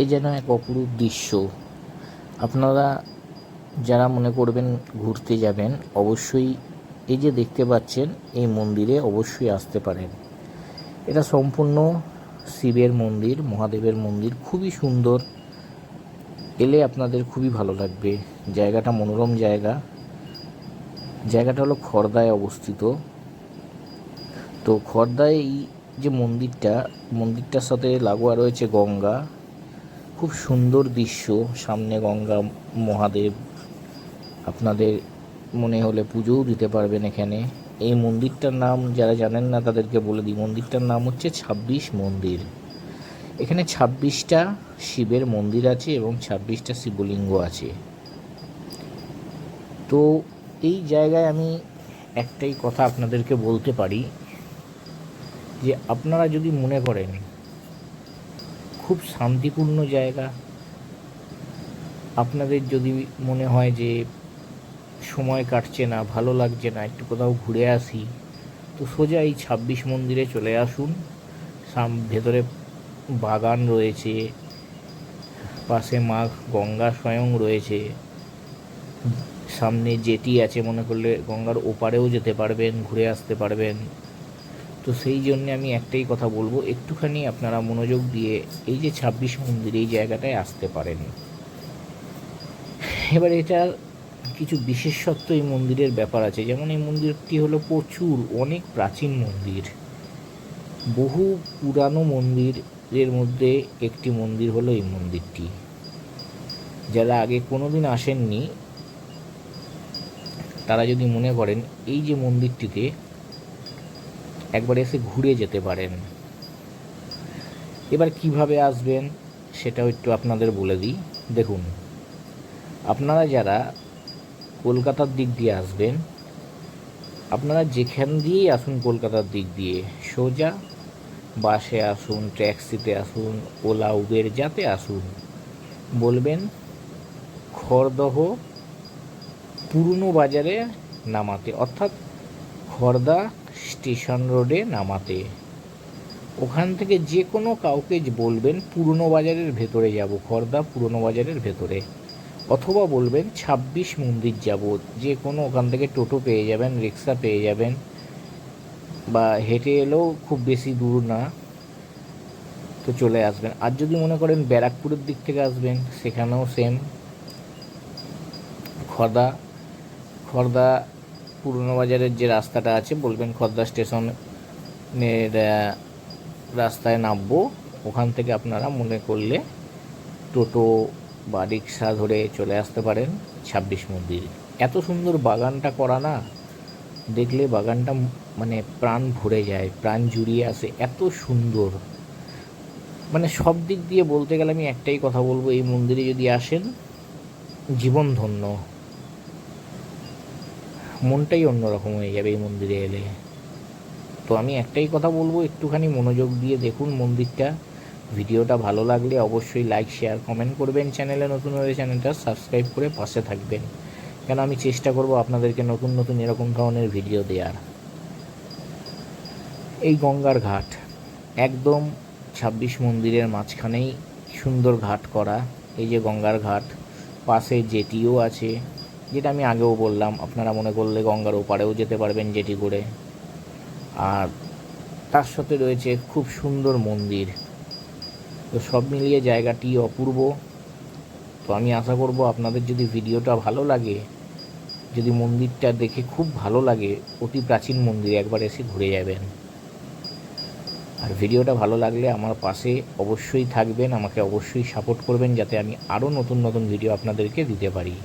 এ যেন এক অপরূপ দৃশ্য। আপনারা যারা মনে করবেন ঘুরতে যাবেন, অবশ্যই এই যে দেখতে পাচ্ছেন এই মন্দিরে অবশ্যই আসতে পারেন। এটা সম্পূর্ণ শিবের মন্দির, মহাদেবের মন্দির, খুবই সুন্দর। এলে আপনাদের খুবই ভালো লাগবে। জায়গাটা মনোরম জায়গা। জায়গাটা হলো খড়দায় অবস্থিত। তো খড়দায় এই যে মন্দিরটার সাথে লাগোয়া রয়েছে গঙ্গা। খুব সুন্দর দৃশ্য। সামনে গঙ্গা, মহাদেব। আপনাদের মনে হলে পুজোও দিতে পারবেন এখানে। এই মন্দিরটার নাম যারা জানেন না তাদেরকে বলে দিই, মন্দিরটার নাম হচ্ছে ২৬ মন্দির। এখানে ২৬টা শিবের মন্দির আছে এবং ২৬টা শিবলিঙ্গ আছে। তো এই জায়গায় আমি একটাই কথা আপনাদেরকে বলতে পারি যে আপনারা যদি মনে করেন খুব শান্তিপূর্ণ জায়গা, আপনাদের যদি মনে হয় যে সময় কাটছে না, ভালো লাগছে না, একটু কোথাও ঘুরে আসি, তো সোজা এই ২৬ মন্দিরে চলে আসুন। ভেতরে বাগান রয়েছে, পাশে মা গঙ্গা স্বয়ং রয়েছে, সামনে জেটি আছে, মনে করলে গঙ্গার ওপারেও যেতে পারবেন, ঘুরে আসতে পারবেন। তো সেই জন্যে আমি একটাই কথা বলবো, একটুখানি আপনারা মনোযোগ দিয়ে এই যে ২৬ মন্দির এই জায়গাটায় আসতে পারেন। এবার এটার কিছু বিশেষত্ব এই মন্দিরের ব্যাপার আছে। যেমন এই মন্দিরটি হলো অনেক প্রাচীন মন্দির। বহু পুরানো মন্দিরের মধ্যে একটি মন্দির হলো এই মন্দিরটি। যারা আগে কোনো দিন আসেননি তারা যদি মনে করেন এই যে মন্দিরটিতে একবার এসে ঘুরে যেতে পারেন। এবার কিভাবে আসবেন সেটাও একটু আপনাদের বলে দিই। দেখুন, আপনারা যারা কলকাতার দিক দিয়ে আসবেন, আপনারা যেখান দিয়েই আসুন কলকাতার দিক দিয়ে, সোজা বাসে আসুন, ট্যাক্সিতে আসুন, ওলা উবের যাতে আসুন, বলবেন খড়দহ পুরনো বাজারে নামাতে, অর্থাৎ খড়দা স্টেশন রোডে নামাতে। ওখান থেকে যে কোনো কাউকে বলবেন পুরনো বাজারের ভেতরে যাব, খড়দা পুরনো বাজারের ভেতরে, অথবা বলবেন ২৬ মন্দির যাব। যে কোনো ওখান থেকে টোটো পেয়ে যাবেন, রিক্সা পেয়ে যাবেন, বা হেঁটে এলেও খুব বেশি দূর না, তো চলে আসবেন। আর যদি মনে করেন ব্যারাকপুরের দিক থেকে আসবেন, সেখানেও সেম, খড়দা পুরনো বাজারের যে রাস্তাটা আছে, বলবেন খড়দা স্টেশনের রাস্তায় নামবো। ওখান থেকে আপনারা মনে করলে টোটো বা রিক্সা ধরে চলে আসতে পারেন ২৬ মন্দির। এত সুন্দর বাগানটা করা না, দেখলে বাগানটা মানে প্রাণ ভরে যায়, প্রাণ জুড়িয়ে আসে, এত সুন্দর। মানে সব দিক দিয়ে বলতে গেলে আমি একটাই কথা বলবো, এই মন্দিরে যদি আসেন জীবন ধন্য, মনটাই অন্যরকম হয়ে যাবে এই মন্দিরে এলে। তো আমি একটাই কথা বলবো, একটুখানি মনোযোগ দিয়ে দেখুন মন্দিরটা। ভিডিওটা ভালো লাগলে অবশ্যই লাইক, শেয়ার, কমেন্ট করবেন। চ্যানেলে নতুন হলে চ্যানেলটা সাবস্ক্রাইব করে পাশে থাকবেন, কেন আমি চেষ্টা করব আপনাদেরকে নতুন নতুন এরকম ধরনের ভিডিও দেওয়ার। এই গঙ্গার ঘাট একদম ২৬ মন্দিরের মাঝখানেই সুন্দর ঘাট করা। এই যে গঙ্গার ঘাট, পাশে জেটিও আছে, যেটা আমি আগেও বললাম, আপনারা মনে করলে গঙ্গার ওপারেও যেতে পারবেন জেটি করে। আর তার সাথে রয়েছে খুব সুন্দর মন্দির। তো সব মিলিয়ে জায়গাটি অপূর্ব। তো আমি আশা করব আপনাদের যদি ভিডিওটা ভালো লাগে, যদি মন্দিরটা দেখে খুব ভালো লাগে, অতি প্রাচীন মন্দির, একবার এসে ঘুরে যাবেন। আর ভিডিওটা ভালো লাগলে আমার পাশে অবশ্যই থাকবেন, আমাকে অবশ্যই সাপোর্ট করবেন, যাতে আমি আরও নতুন নতুন ভিডিও আপনাদেরকে দিতে পারি।